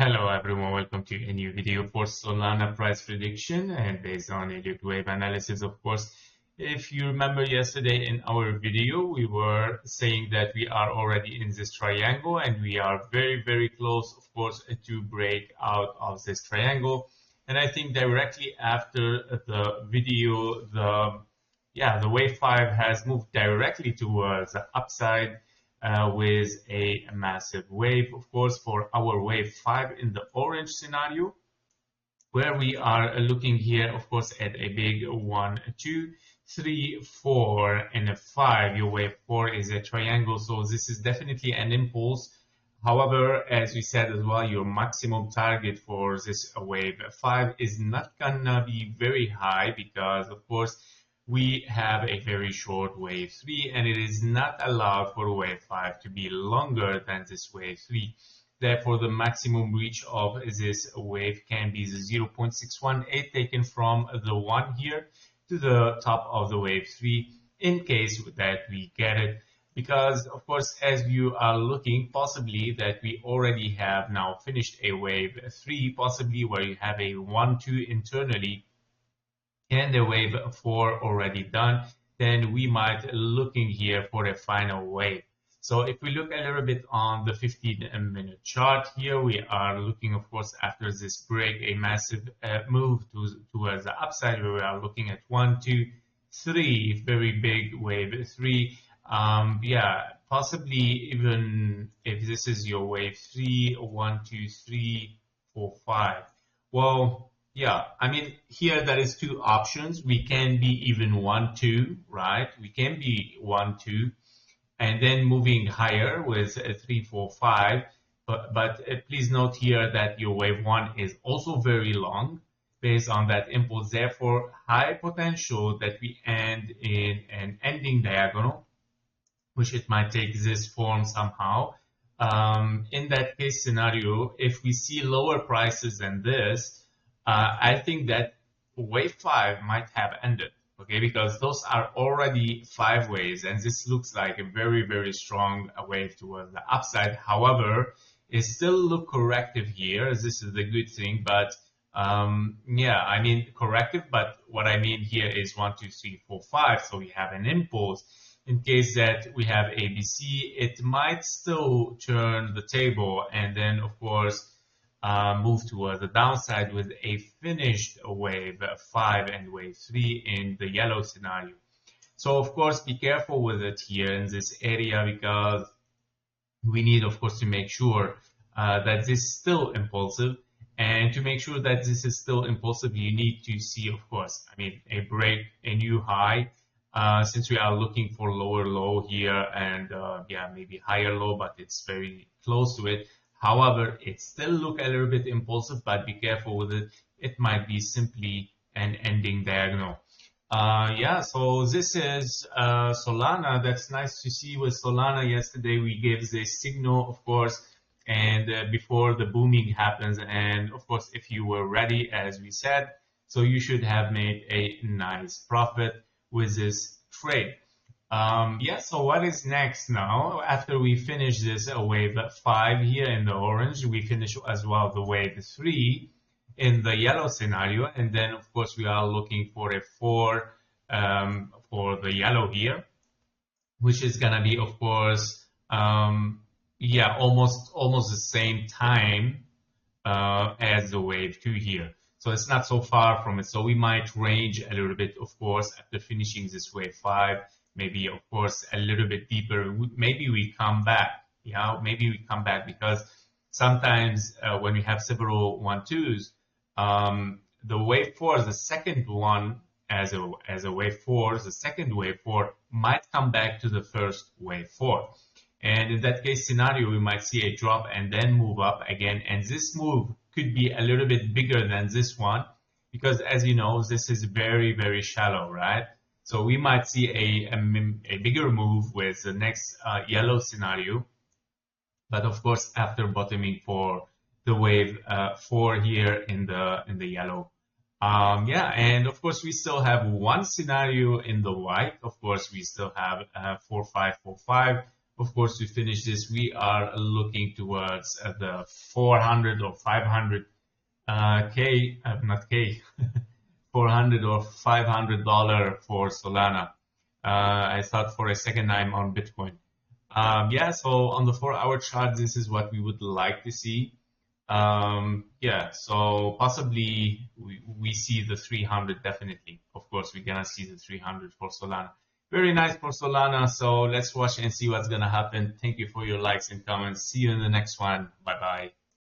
Hello everyone, welcome to a new video for Solana price prediction and based on Elliott wave analysis, of course. If you remember yesterday in our video, we were saying that we are already in this triangle and we are very close, of course, to break out of this triangle. And I think directly after the video, the wave 5 has moved directly towards the upside with a massive wave, of course, for our wave 5 in the orange scenario, where we are looking here, of course, at a big 1, 2, 3, 4, and a 5. Your wave 4 is a triangle, so this is definitely an impulse. However, as we said as well, your maximum target for this wave 5 is not gonna be very high because, of course, we have a very short wave 3 and it is not allowed for wave 5 to be longer than this wave 3. Therefore, the maximum reach of this wave can be the 0.618 taken from the 1 here to the top of the wave 3 in case that we get it. Because, of course, as you are looking, possibly that we already have now finished a wave 3, possibly where you have a 1, 2 internally, and the wave 4 already done, then we might looking here for a final wave. So if we look a little bit on the 15-minute chart here, we are looking, of course, after this break, a massive move towards the upside, where we are looking at 1, 2, 3, very big wave 3. Possibly even if this is your wave 3, 1, 2, 3, 4, 5. Well, yeah, I mean, here there is two options. We can be even 1, 2, right? We can be 1, 2, and then moving higher with 3, 4, 5. But please note here that your wave 1 is also very long based on that impulse. Therefore, high potential that we end in an ending diagonal, which it might take this form somehow. In that case scenario, if we see lower prices than this, I think that wave 5 might have ended, okay, because those are already 5 waves, and this looks like a very strong wave towards the upside. However, it still look corrective here. This is the good thing, but I mean corrective, but what I mean here is 1, 2, 3, 4, 5, so we have an impulse. In case that we have ABC, it might still turn the table and then, of course, move towards the downside with a finished wave 5 and wave 3 in the yellow scenario. So, of course, be careful with it here in this area because we need, of course, to make sure that this is still impulsive. And to make sure that this is still impulsive, you need to see, of course, I mean, a break, a new high. Since we are looking for lower low here and maybe higher low, but it's very close to it. However, it still look a little bit impulsive, but be careful with it. It might be simply an ending diagonal. So this is Solana. That's nice to see with Solana. Yesterday we gave this signal, of course, and before the booming happens. And of course, if you were ready, as we said, so you should have made a nice profit with this trade. So what is next now? After we finish this wave 5 here in the orange, we finish as well the wave 3 in the yellow scenario, and then of course we are looking for a 4 for the yellow here, which is gonna be, of course, almost the same time as the wave 2 here. So it's not so far from it. So we might range a little bit, of course, after finishing this wave 5, maybe, of course, a little bit deeper. Maybe we come back, maybe we come back because sometimes when we have several 1, 2s, the wave 4, the second one as a wave 4, the second wave 4 might come back to the first wave 4. And in that case scenario, we might see a drop and then move up again. And this move could be a little bit bigger than this one because, as you know, this is very shallow, right? So we might see a bigger move with the next yellow scenario. But of course, after bottoming for the wave 4 here in the yellow. And of course, we still have one scenario in the white. Of course, we still have 4, 5, 4, 5. of course, to finish this, we are looking towards the 400 or 500 not K, 400 or $500 for Solana. I thought for a second I'm on Bitcoin. Yeah, so on the 4-hour chart, this is what we would like to see. Yeah, so possibly we see the 300 definitely. Of course, we're gonna see the 300 for Solana. Very nice for Solana. So let's watch and see what's gonna happen. Thank you for your likes and comments. See you in the next one. Bye bye.